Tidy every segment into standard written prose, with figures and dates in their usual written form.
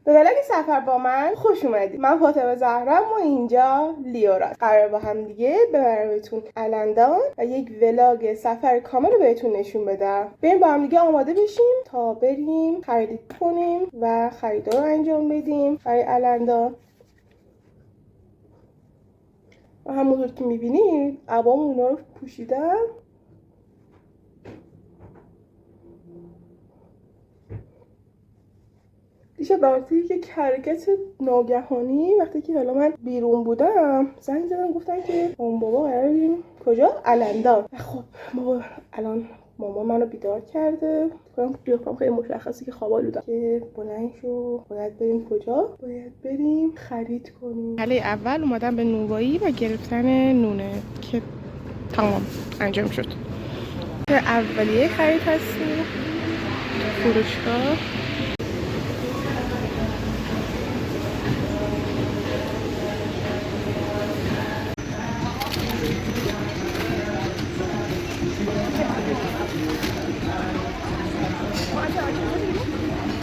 به بلاگ سفر با من خوش اومدید. من فاطمه زهرام و اینجا لیورا. قرار با هم دیگه ببرمتون الندان و یک ولاگ سفر کامل رو بهتون نشون بدم. بریم با هم دیگه آماده بشیم تا بریم خرید کنیم و خریدا رو انجام بدیم برای الندان. و همونطور که میبینید عبام اونا رو پوشیدم. دیشب برای یک حرکت ناگهانی وقتی که حالا من بیرون بودم زنگ زدم گفتن که مامان بابا قراره بریم کجا؟ الندان. خب بابا الان مامان منو بیدار کرده. کنم قیافم خیلی مشخصه که خواب آلودم که بلند شو باید بریم کجا؟ باید بریم خرید کنیم. مرحله اول اومدم به نونوایی و گرفتن نونه که تمام انجام شد. اولیه خرید هستیم فروشگاه.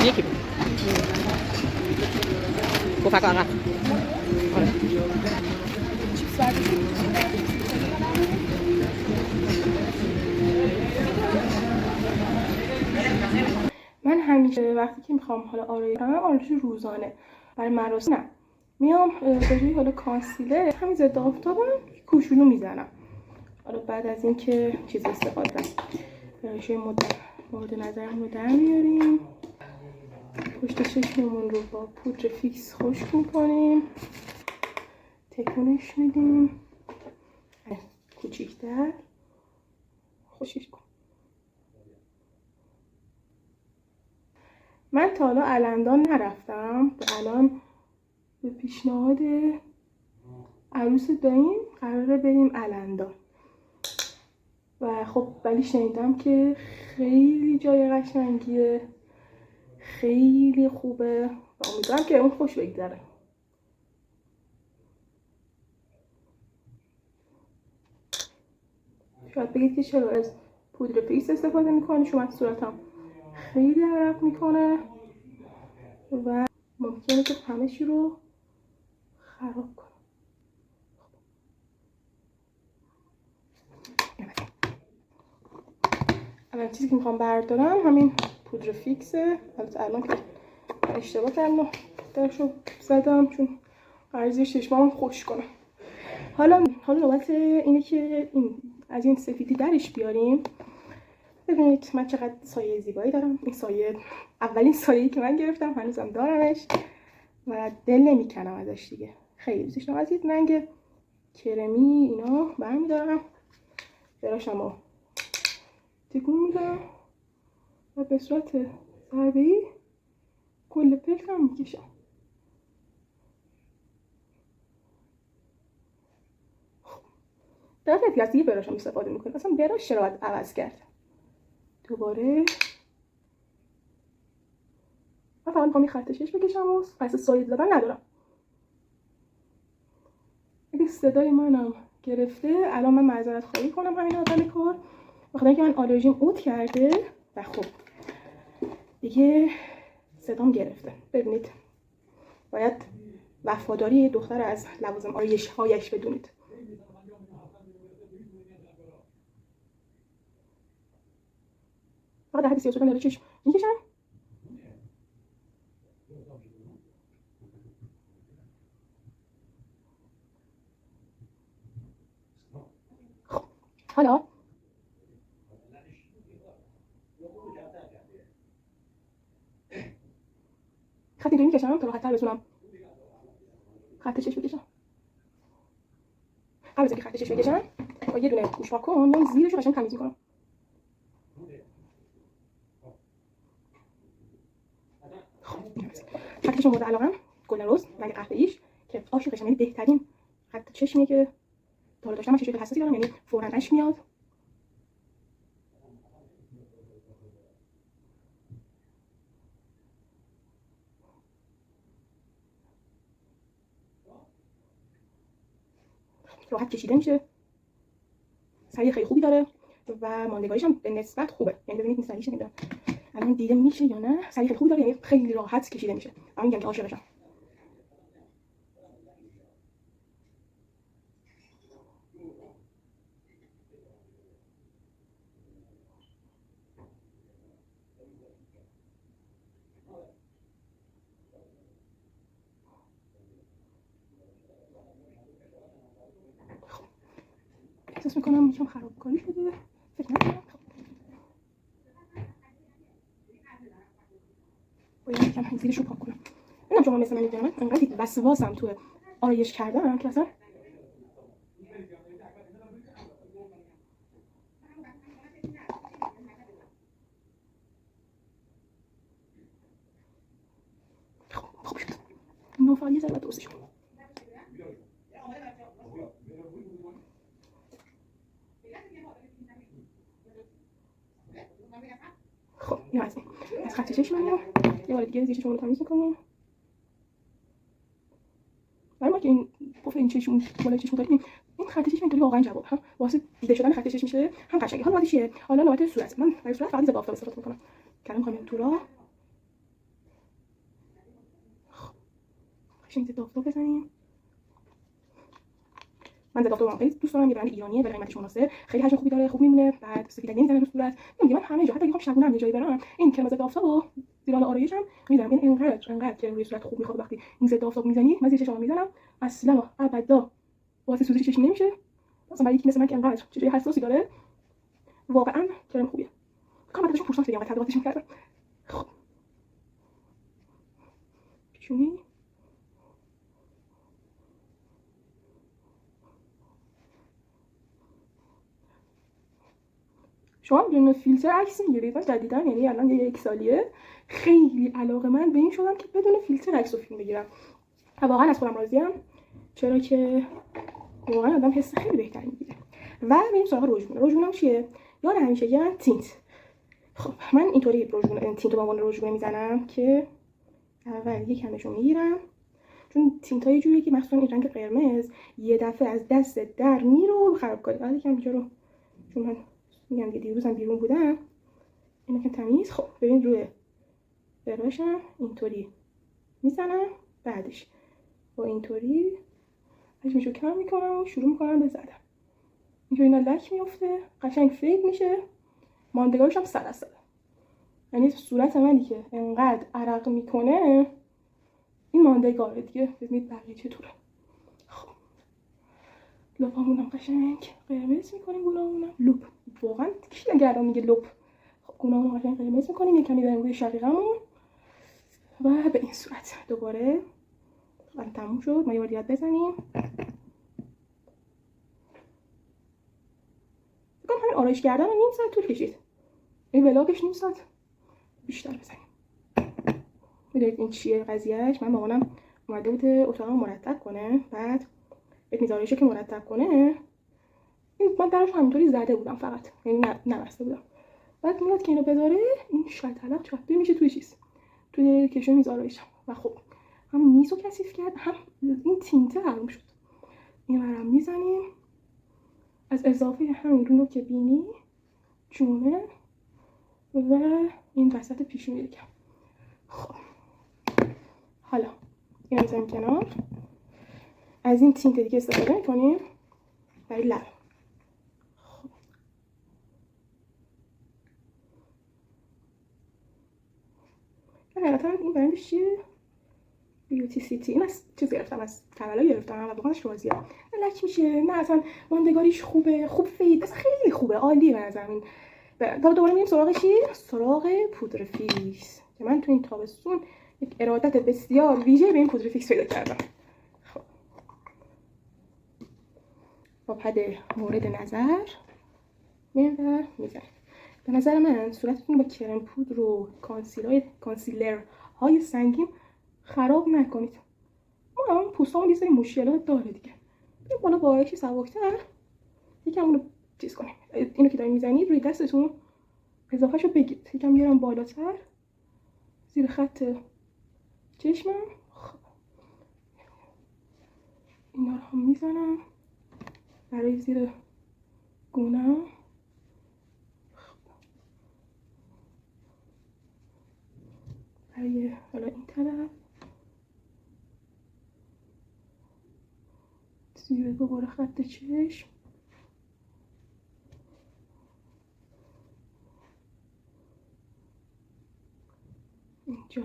یکی گفت آقا من همیشه وقتی که میخوام حالا آرایش روزانه برای مراسم نه میام به جای حالا کانسیلر همین ضد آفتابم کوچولو میزنم. حالا بعد از اینکه چیز استفاده کنم روش مورد نظرمون رو در میاریم. پشت چشممون رو با پودر فیکس خشک میکنیم، تکونش میدیم کوچیک‌تر خشکش کن. من تا حالا الندان نرفتم. الان به پیشنهاد عروس داییم قراره بریم الندان و خب ولی شنیدم که خیلی جای قشنگیه، خیلی خوبه و امیدوارم که اون خوش بگذره. شاید بگید که چرا از پودر فیکس استفاده میکنه، شما صورتم خیلی عرق میکنه و ممکنه که همه چی رو خراب کنه. اولین چیزی که میخوام بردارم همین پودر فیکسه. البته الان که اشتباه کردم درشو زدم چون قرار زیر چشمام خشک کنم. حالا نوبت اینه که از این سفیدی درش بیاریم. ببینید من چقدر سایه زیبایی دارم. این سایه اولین سایه‌ای که من گرفتم، هنوزم دارمش و دل نمیکنم ازش دیگه. خیلی دوستش دارم. از این رنگ کرمی اینا برمیدارم، براشمو تکون میدم و به صورت ضربه‌ای کل پلکم میکشم. در حالتی از دیگه براشم استفاده میکنم. اصلا براش چرا باید عوض کرد؟ دوباره من فقط میخوام خط شش بکشم و پس سایه زدن ندارم. اگه صدای منم گرفته الان من معذرت خواهی کنم همین اول کار، بخاطر اینکه من آلرژیم اوت کرده و خب دیگه صدام گرفته. ببینید باید وفاداری دختر از لوازم آرایش هایش بدونید. فقط در حد سیاه شدن داره چشم میکشم. خب حالا خط اینجوری میکشم تا راحت‌تر بتونم خط چشم بکشم. قبل از اینکه خط چشم بکشم با یه دونه گوش واکن من زیرش رو قشنگ تمیز میکنم. خط چشم مورد علاقه‌ام گل رز رنگ قهوه‌ایش که آش قشنگ، بهترین خط چشمیه که تا حالا داشتم. من چشم حساسی دارم، یعنی فوراً اشک میاد. راحت کشیده میشه، سری خیلی خوبی داره و ماندگاریش هم به نسبت خوبه. یعنی ببینید این سریش نمیدونم الان دیده میشه یا نه؟ سری خیلی خوبی داره، یعنی خیلی راحت کشیده میشه. من میگم که عاشقشم. احساس میکنم یکم خرابکاری شده، فکر نکنم. باید یکم زیرش رو پاک کنم. اینم شما مثل من میدونم انقدر وسواسم تو آرایش کردن که اصلا خوب شد. نوفال یه ذره درستش کنم. خب این از این از خط چشمم یه بار دیگه زیر چشمم رو تمیز میکنیم. برای ما که این پف این چشم بالای چشم داریم، این خط چشم اینطوری واقعا جواب هم واسه دیده شدن خط چشم میشه هم قشنگه. حالا واسه چیه؟ حالا نوبت صورت. من برای صورت فقط ضد آفتاب استفاده میکنم. کلام میخوام تو راه قشنگ ضد آفتاب بزنیم. من ضد آفتاب خیلی دوست دارم، یه برند ایرانیه به قیمتش مناسب، خیلی حجم خوبی داره، خوب میمونه، بعد سفیدی نمیزنه رو صورت. میگم من همه جا حتی میخوام شبونه هم یه جایی برم این کرم ضد آفتابو زیر حال آرایشم میذارم. این انقدر که روی صورت خوب میخواد وقتی این ضد آفتاب میزنی. من زیر چشمام میزنم اصلا ابدا واسه سوزش چشم نمیشه. مثلا برای یکی مثل من که انقدر چجوری حساسی داره واقعا کرم خوبیه. کام بعدش پورسان خیلی انقدر تبلیغاتش می‌کردن. خب پیشونی شما بدون فیلتر عکس میگیرید؟ من جدیدن یعنی الان یک سالیه خیلی علاقه‌مند به این شدم که بدون فیلتر عکس و فیلم بگیرم و واقعا از خودم راضیم، چرا که واقعا آدم حس خیلی بهتری میگیره. و بریم سراغ روژگونه. روژگونم چیه؟ یاد همیشه من تینت. خب من اینطوری روژگونه تینت رو با عنوان روژگونه میزنم که اول یکمشو میگیرم، چون تینت های جوریه که مخصوصا این رنگ قرمز یه دفعه از دست در میره و خراب کنه. بعد یکم اینجا رو چون من میگم که دیروزم بیرون بودم اینا که تمیز. خب ببین روی براشم اینطوری میزنم، بعدش با اینطوری حجمشو کم میکنم و شروع میکنم به زدن. اینجوری اینا لک میفته، قشنگ فید میشه، ماندگارش هم 100%. یعنی صورت منی که انقدر عرق میکنه این ماندگاره دیگه. ببینید بقیه چطوره. خب لپامونم قشنگ قرمز میکنیم، گونامونم لپ واقعا کی نگران میگه لپ. خب گونامونم قشنگ قرمز میکنیم، یه کمی بریم روی شقیقمون و به این صورت دوباره الان تموم شد. ما یه بار دیگه بزنیم. بگم همین آرایش کردن نیم ساعت طول کشید. این ولاگش نیم ساعت بیشتر بزنیم. میدونید این چیه قضیهش؟ من مامانم اومده بود اتاقم مرتب کنه، بعد بهت میذارشه که مرتب کنه. من درش همینطوری زده بودم فقط، یعنی نبسته بودم. بعد میاد که اینو بذاره این شطلق چاپته میشه توی چیز، توی کشو میذارهشم و خب هم میزو کثیف کرد هم این تینته حروم شد. این برام میزنیم از اضافه همین رو که بینی جونه و این وسط پیشونی یکم. خب حالا اینو میذاریم کنار. از این تینت دیگه استفاده میکنیم برای لب. خب حقیقتا این برندش چیه؟ بیوتی سیتی. این از چیز گرفتم، از کبلا گرفتم و واقعا راضیه. نه لک میشه، نه اصلا ماندگاریش خوبه، خوب فید، اصلا خیلی خوبه، عالیه به نظر من. حالا دوباره میریم سراغ چی؟ سراغ پودر فیکس که من تو این تابستون یک ارادت بسیار ویژه به این پودر فیکس پیدا کردم. خب با پد مورد نظر میریم و میزنیم. به نظر من صورتتون با کرم پودر و کانسیلر های سنگین خراب نکنید. ما هم پوستمون یه سری مشکلات داره دیگه. بریم بالا با یکی سبکتر یکم اونو چیز کنیم. اینو که دارین میزنید روی دستتون اضافهشو بگید، یکم بیارم بالاتر زیر خط چشمم. خب اینا رو هم میزنم برای زیر گونه‌ام. برای حالا این طرف زیر دوباره خط چشم، اینجا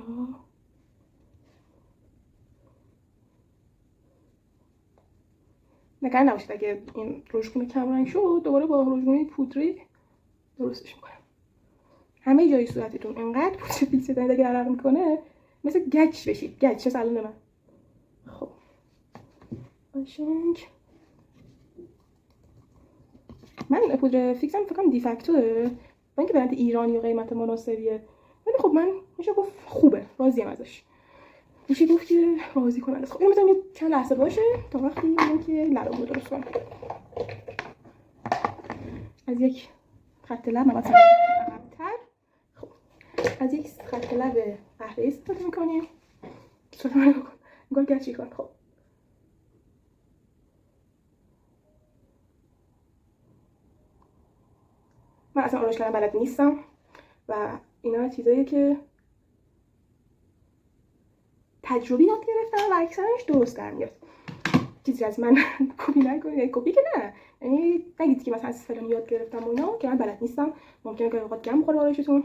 نگران نباشید اگه این رژگونه کم رنگ شد دوباره با رژگونه پودری درستش میکنم. همه جای صورتتون انقدر پودر فیکس دارید اگه عرق میکنه مثل گچ بشید، گچ چه سلام من. خب قشنگ من پودر فیکسم فکر کنم دیفکتوره با اینکه برند ایرانی و قیمت مناسبیه، ولی خب من میشه گفت خوبه، راضیم ازش، میشه گفت که راضی کننده. خب اینو میذارم یه چند لحظه باشه تا وقتی میگم که لبم رو درست کنم. از یک خط لب من مثلا عقب‌تر، خب از یک خط لب قهوه‌ای استفاده میکنیم. سلام علیکم نگاه گچی کن. خب من اصلا آرایش کردن بلد نیستم و اینا چیزاییه که تجربی یاد گرفتم و اکثرش درست در میاد. چیزی از من کپی نکنید، کپی که نه، یعنی نگید که مثلا از فلان یاد گرفتم و اینا، که من بلد نیستم، ممکنه که اوقات گم بخوره آرایشتون.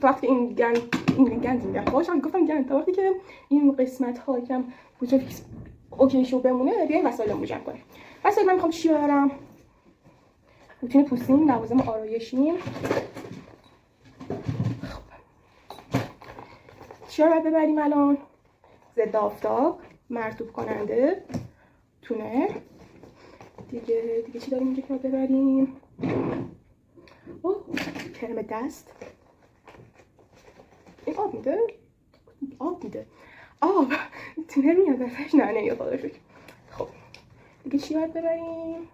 تا وقتی این گند میگم باشم گفتم گند، تا وقتی که این قسمت ها یکم پودر فیکس اوکی شو بمونه بیاین وسایلمو جمع کنیم. وسایل من میخوام چی ببرم؟ روتین پوستین، لوازم آرایشیم. خب چی رو باید ببریم الان؟ ضد آفتاب، مرطوب کننده، تونه، دیگه چی داریم اینجا که باید ببریم؟ کرم دست. این آب میده؟ آب تونر میاد ازش؟ نه نمیاد خدا شکر. خب دیگه چی باید ببریم؟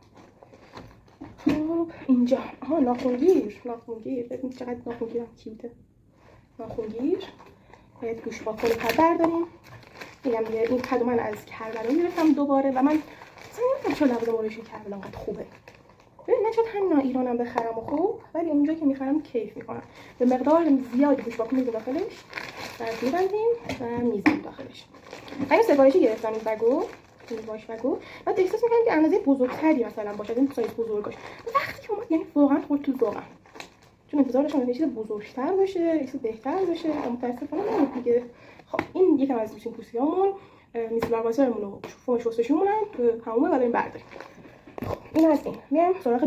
خب اینجا ناخنگیر ببین چقدر ناخنگیرم کیوته. ناخنگیر باید گوش باکن پد برداریم. میگم این پدو من از کربلا گرفتم دوباره و من اصلا نمیدونم چرا لوازم آرایشی کربلا انقدر خوبه. ببین من شاید همین ایرانم بخرم و خوب، ولی اونجا که میخرم کیف میکنم. به مقدار زیادی گوش باکن میذارم داخلش و میبندیم و میزنیم داخلش. من سفارشی گرفتم این بگو، این واش بگو، بعد احساس میکنم که اندازه بزرگتری مثلا باشه، این سایز بزرگاش. وقتی که اومد یعنی واقعا خورد تو ذوقم، چون انتظار داشتم یه چیز بزرگتر باشه، یه چیز بهتر باشه، اما متاسفانه نمیشه دیگه. خب این یکم از روتین پوستیامون میسلار واسرمون و فوم شستشومون هم تمومه و بریم برداریم. خب این از این میایم سراغ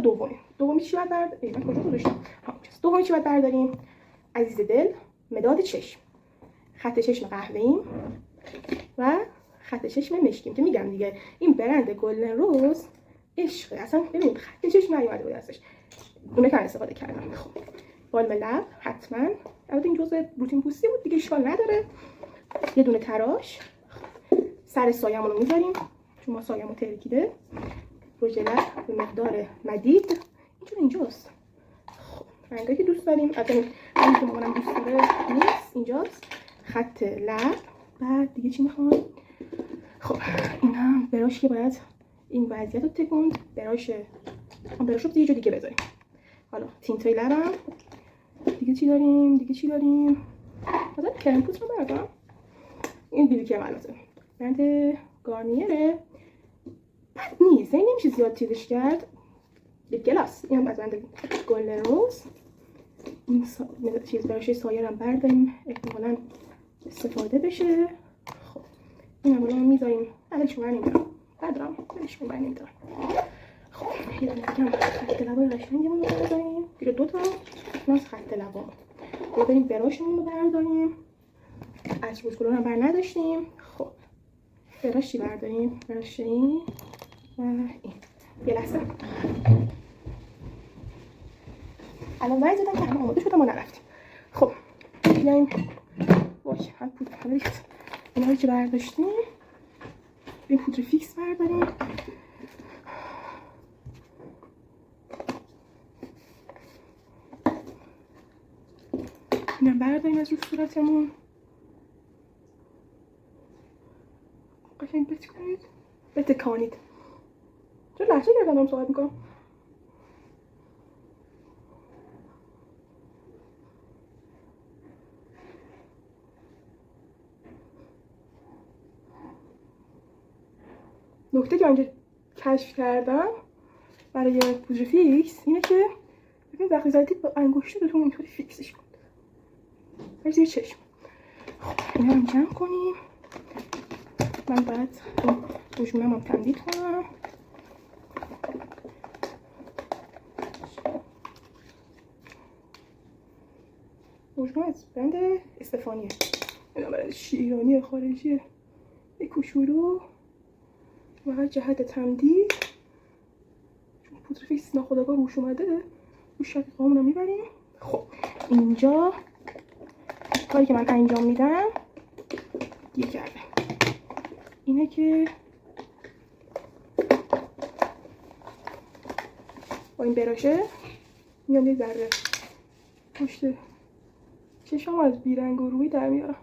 دومی چی باید برداریم؟ من کجا گذاشتم؟ دومی چی باید برداریم؟ عزیز دل، مداد چشم، خط چشم قهوه‌ایم و خط چشم مشکیم که میگم دیگه این برند گلدن روز عشقه. اصلا ببین خط چشم نیومده بود ازش، اونه که استفاده کردم. خب بالم لب حتما، البته این جزء روتین پوستی بود دیگه اشکال نداره. یه دونه تراش، سر سایه‌مون رو میذاریم چون ما سایه‌مون ترکیده. رژ لب به مقدار مدید اینجاست. خب رنگایی که دوست داریم، البته این که مامانم دوست داره نیست، اینجاست. خط لب. بعد دیگه چی میخوام؟ خب این هم براش که باید این وضعیت رو تکوند، براش رو یه جا دیگه بذاریم. حالا تینتای لبم. دیگه چی داریم؟ مثلا کرم پودر رو بردارم. این بیبی کرم البته برند گارنیره، بد نیست، این نمیشه زیاد چیزش کرد. یک گلاس این هم از برند گلدن روز. این چیز براش سایه هم برداریم احتمالاً استفاده بشه. خب این هم الان میذاریم. بعدش من نمیدارم بدرم بهش من نمیدارم. خب یه دونه دیگه هم خط لبای قشنگمون رو برداریم، دیگه دوتا از خط لبامون رو بریم براشمون رو برداریم. از روزگلو هم بر نداشتیم. خب براش چی برداریم؟ براش این و این. یه لحظه الان وای زدم که همه آماده شدم و نرفتیم. خب بیایم وای هم پودر همه ریخت. اینا رو که برداشتیم این پودر فیکس برداریم. اینم برداریم از رو صورتمون قشنگ بتکانید، چون لحظه گردم صحبت میکنم. نکته که اینجا کشف کردم برای پودر فیکس اینه که ببینید وقتی زدید با انگشتتون اینطوری فیکسش کنید برای زیر چشم. خب اینا رو جمع کنیم. من باید این رژیمم هم تمدید کنم. رژیم از برند استفانیه، اینا برای ایرانی خارجیه. یک کوچولو و جهت تمدید چون پودر فیکس ناخودآگاه روش اومده رو شقیقه‌هامون رو میبریم. خب اینجا کاری که من انجام میدم گیر کرده اینه که با این براشه میام یه ذره پشت چشم از بیرنگ و روی در میارم.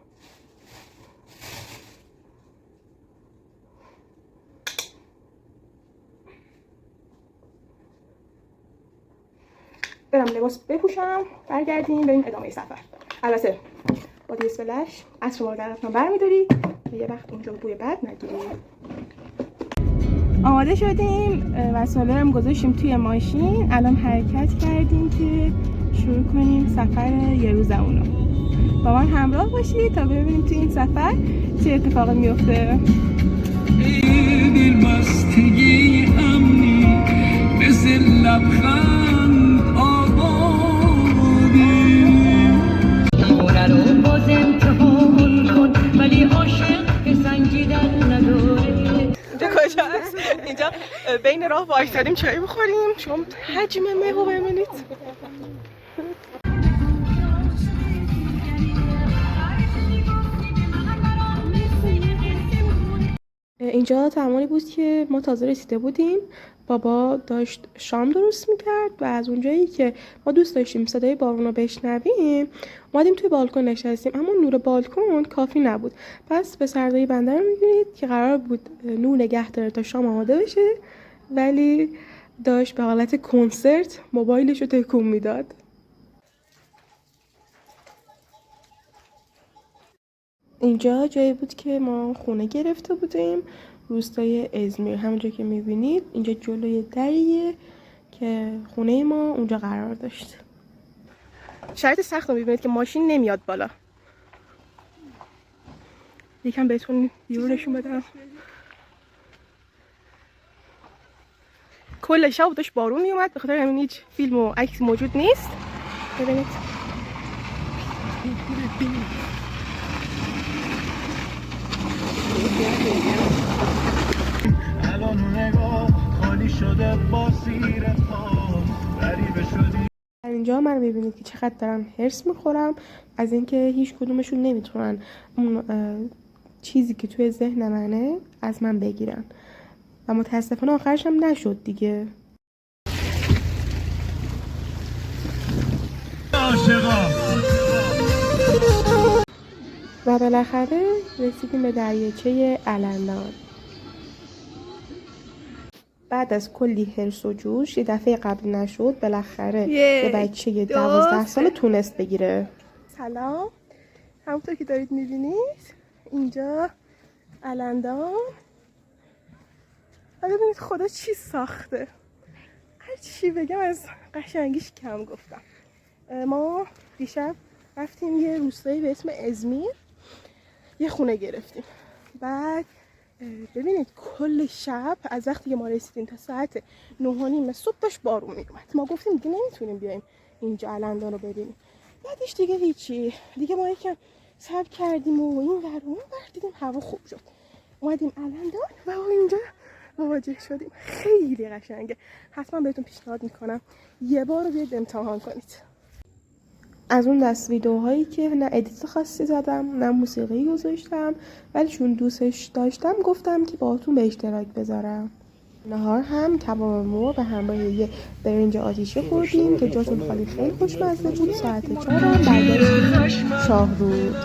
برم لباس بپوشم برگردیم بریم ادامه سفر. البته با دیس فلش از شما رو در حتما برمیداری که یه وقت اینجا بوی بد نگیریم. آماده شدیم، وسایل هم گذاشتیم توی ماشین. الان حرکت کردیم که شروع کنیم سفر یه روزمون رو. با من همراه باشید تا ببینیم توی این سفر چه اتفاقی میفته. دلبستگی امنی مثل لبخند آبادی خوره رو باز امتحان کن ولی عاشق که سنجیدن نداره. اینجا کجا هست؟ اینجا بین راه وایسادیم چای بخوریم. شما حجم مهو ببینید. اینجا زمانی بود که ما تازه رسیده بودیم. بابا داشت شام درست میکرد و از اونجایی که ما دوست داشتیم صدای بارون رو بشنویم اومدیم توی بالکن نشستیم، اما نور بالکن کافی نبود. پس به سردای بنده رو میبینید که قرار بود نور نگه داره تا شام آماده بشه، ولی داشت به حالت کنسرت موبایلش رو تکون میداد. اینجا جایی بود که ما خونه گرفته بودیم، روستای ازمیر. همونجا که میبینید اینجا جلوی دریه که خونه ما اونجا قرار داشت. شرایط سخت رو میبینید که ماشین نمیاد بالا. یکم بهتون ویو نشون بدم. کل شب داشت بارون میومد، به خاطر همین هیچ فیلم و عکس موجود نیست. ببینید اینجا من ببینید که چقدر دارم هرس میخورم از اینکه هیچ کدومشون نمیتونن اون چیزی که توی ذهن منه از من بگیرن و متاسفانه آخرش هم نشد دیگه. و بالاخره رسیدیم به دریاچه الندان. بعد از کلی هرس و جوش یه دفعه قبل نشد بالاخره یه بچه 12 ساله تونست بگیره. سلام، همونطور که دارید میبینید اینجا الندان و ببینید خدا چی ساخته. هر چی بگم از قشنگیش کم گفتم. ما دیشب رفتیم یه روستایی به اسم ازمیر یه خونه گرفتیم. بعد ببینید کل شب از وقتی که ما رسیدیم تا ساعت 9:30 صبح داشت بارون میومد. ما گفتیم دیگه نمیتونیم بیایم اینجا الندان رو ببینیم. بعدش دیگه هیچی، دیگه ما یکم صبر کردیم و این ور اون ور دیدیم هوا خوب شد، اومدیم الندان و اینجا مواجه شدیم. خیلی قشنگه، حتما بهتون پیشنهاد میکنم یه بار رو بیاید امتحان کنید. از اون دست ویدیوهایی که نه ادیت خاصی زدم نه موسیقی گذاشتم، ولی چون دوستش داشتم گفتم که باهاتون به اشتراک بذارم. نهار هم کباب مرغ به همراه یه برنج آتیشه خوردیم که جاتون خالی، خیلی خوشمزه بود. ساعت 4 برگشتیم شاهرود.